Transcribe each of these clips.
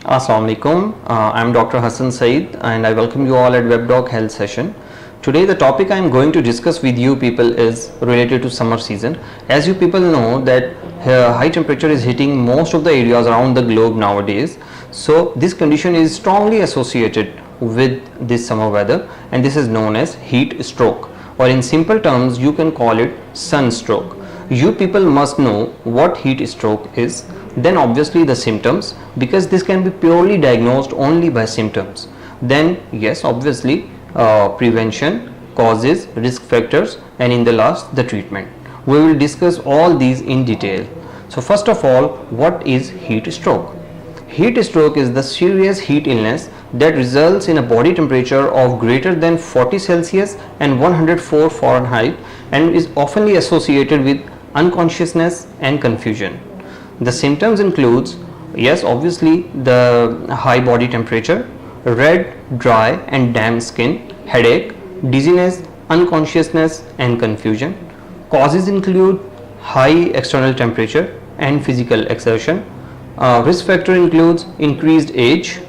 Assalamu alaikum. I'm Dr. Hassan Saeed and I welcome you all at WebDoc Health Session. Today the topic I'm going to discuss with you people is related to summer season. As you people know that high temperature is hitting most of the areas around the globe nowadays. So this condition is strongly associated with this summer weather and this is known as heat stroke, or in simple terms you can call it sunstroke. You people must know what heat stroke is, then obviously the symptoms, because this can be purely diagnosed only by symptoms. Then yes, obviously prevention, causes, risk factors, and in the last the treatment. We will discuss all these in detail. So first of all, what is heat stroke? Heat stroke is the serious heat illness that results in a body temperature of greater than 40 Celsius and 104 Fahrenheit and is often associated with unconsciousness and confusion. The symptoms includes, yes, obviously the high body temperature, red, dry and damp skin, headache, dizziness, unconsciousness and confusion. Causes include high external temperature and physical exertion. Risk factor includes increased age,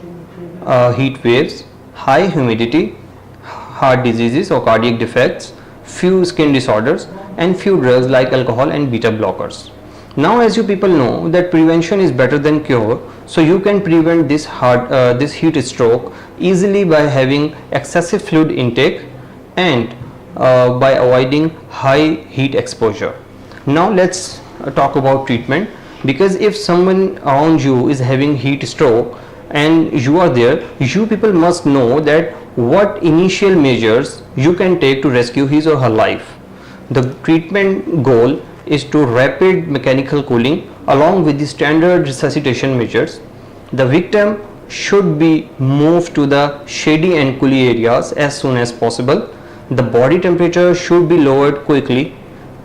heat waves, high humidity, heart diseases or cardiac defects, few skin disorders and few drugs like alcohol and beta blockers. Now as you people know that prevention is better than cure, so you can prevent this heat stroke easily by having excessive fluid intake and by avoiding high heat exposure. Now let's talk about treatment, because if someone around you is having heat stroke and you are there, you people must know that what initial measures you can take to rescue his or her life. The treatment goal is to rapid mechanical cooling along with the standard resuscitation measures. The victim should be moved to the shady and cooling areas as soon as possible. The body temperature should be lowered quickly.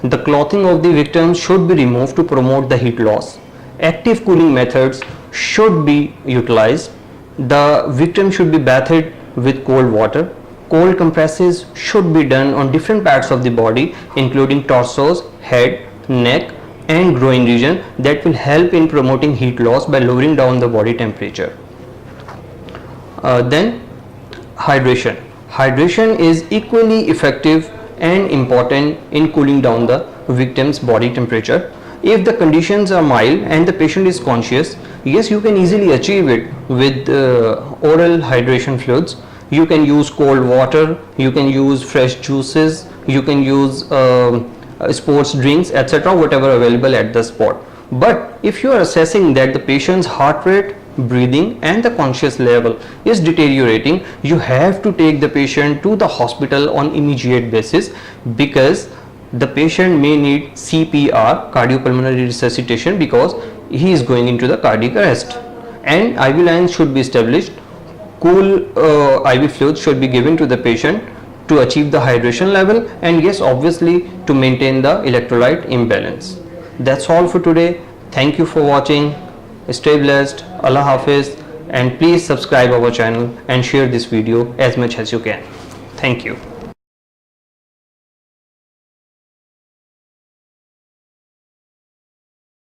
The clothing of the victim should be removed to promote the heat loss. Active cooling methods should be utilized. The victim should be bathed with cold water. Cold compresses should be done on different parts of the body including torsos, head, neck and groin region, that will help in promoting heat loss by lowering down the body temperature. Then hydration. Hydration is equally effective and important in cooling down the victim's body temperature. If the conditions are mild and the patient is conscious, yes, you can easily achieve it with oral hydration fluids. You can use cold water, you can use fresh juices, you can use sports drinks, etc., whatever available at the spot. But if you are assessing that the patient's heart rate, breathing and the conscious level is deteriorating, you have to take the patient to the hospital on immediate basis, because the patient may need CPR, cardiopulmonary resuscitation, because he is going into the cardiac arrest, and IV lines should be established. Cool IV fluids should be given to the patient to achieve the hydration level, and yes, obviously to maintain the electrolyte imbalance. That's all for today. Thank you for watching. Stay blessed. Allah Hafiz, and please subscribe our channel and share this video as much as you can. Thank you.